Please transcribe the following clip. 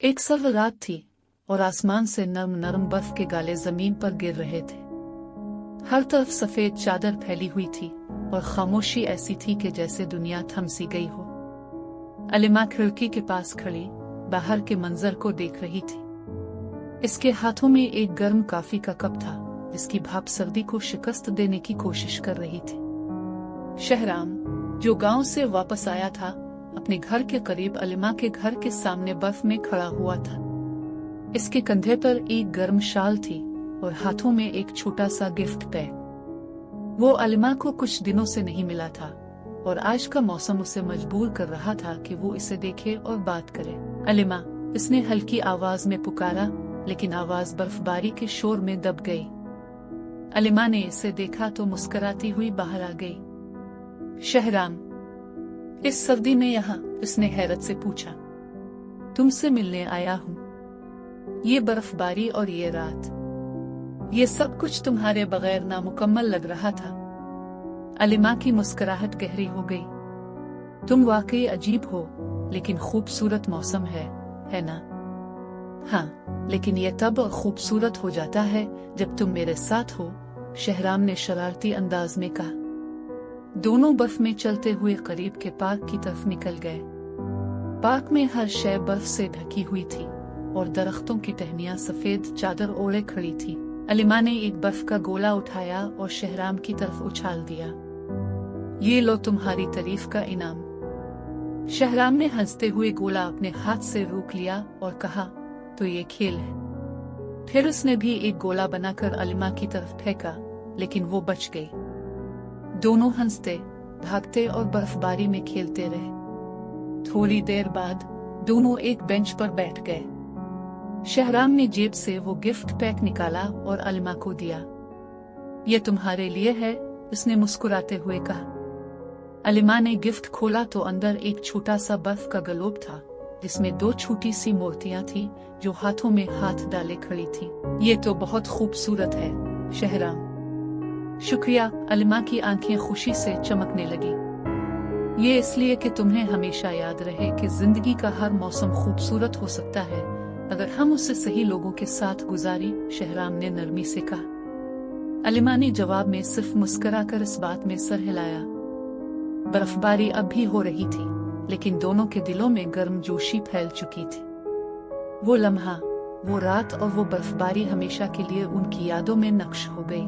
एक सर्द रात थी और आसमान से नरम नरम बर्फ के गाले जमीन पर गिर रहे थे। हर तरफ सफेद चादर फैली हुई थी और खामोशी ऐसी थी कि जैसे दुनिया थम सी गई हो। अलिमा खिड़की के पास खड़ी बाहर के मंजर को देख रही थी। इसके हाथों में एक गर्म कॉफी का कप था जिसकी भाप सर्दी को शिकस्त देने की कोशिश कर रही थी। शहराम, जो गांव से वापस आया था, अपने घर के करीब अलिमा के घर के सामने बर्फ में खड़ा हुआ था। इसके कंधे पर एक गर्म शाल थी और हाथों में एक छोटा सा गिफ्ट पैक। वो अलिमा को कुछ दिनों से नहीं मिला था और आज का मौसम उसे मजबूर कर रहा था कि वो इसे देखे और बात करे। अलिमा, इसने हल्की आवाज में पुकारा, लेकिन आवाज बर्फबारी के शोर में दब गई। अलिमा ने इसे देखा तो मुस्कुराती हुई बाहर आ गई। शहराम, इस सर्दी में यहाँ? उसने हैरत से पूछा। तुमसे मिलने आया हूँ। ये बर्फबारी और ये रात, ये सब कुछ तुम्हारे बगैर नामुकम्मल लग रहा था। अलिमा की मुस्कुराहट गहरी हो गई। तुम वाकई अजीब हो, लेकिन खूबसूरत मौसम है ना? हाँ, लेकिन ये तब खूबसूरत हो जाता है जब तुम मेरे साथ हो, शहराम ने शरारती अंदाज में कहा। दोनों बर्फ में चलते हुए करीब के पार्क की तरफ निकल गए। पार्क में हर शय बर्फ से ढकी हुई थी और दरख्तों की टहनियां सफेद चादर ओढ़े खड़ी थी। अलिमा ने एक बर्फ का गोला उठाया और शहराम की तरफ उछाल दिया। ये लो तुम्हारी तारीफ का इनाम। शहराम ने हंसते हुए गोला अपने हाथ से रोक लिया और कहा, तो ये खेल है। फिर उसने भी एक गोला बनाकर अलिमा की तरफ फेंका, लेकिन वो बच गई। दोनों हंसते, भागते और बर्फबारी में खेलते रहे। थोड़ी देर बाद दोनों एक बेंच पर बैठ गए। शहराम ने जेब से वो गिफ्ट पैक निकाला और अलिमा को दिया। ये तुम्हारे लिए है, उसने मुस्कुराते हुए कहा। अलिमा ने गिफ्ट खोला तो अंदर एक छोटा सा बर्फ का ग्लोब था जिसमें दो छोटी सी मूर्तियां थी जो हाथों में हाथ डाले खड़ी थी। ये तो बहुत खूबसूरत है, शहराम। शुक्रिया, अलिमा की आंखें खुशी से चमकने लगी। ये इसलिए कि तुम्हें हमेशा याद रहे कि जिंदगी का हर मौसम खूबसूरत हो सकता है अगर हम उसे सही लोगों के साथ गुजारी, शहराम ने नरमी से कहा। अलिमा ने जवाब में सिर्फ मुस्कुराकर इस बात में सर हिलाया। बर्फबारी अब भी हो रही थी, लेकिन दोनों के दिलों में गर्मजोशी फैल चुकी थी। वो लम्हा, वो रात और वो बर्फबारी हमेशा के लिए उनकी यादों में नक्श हो गई।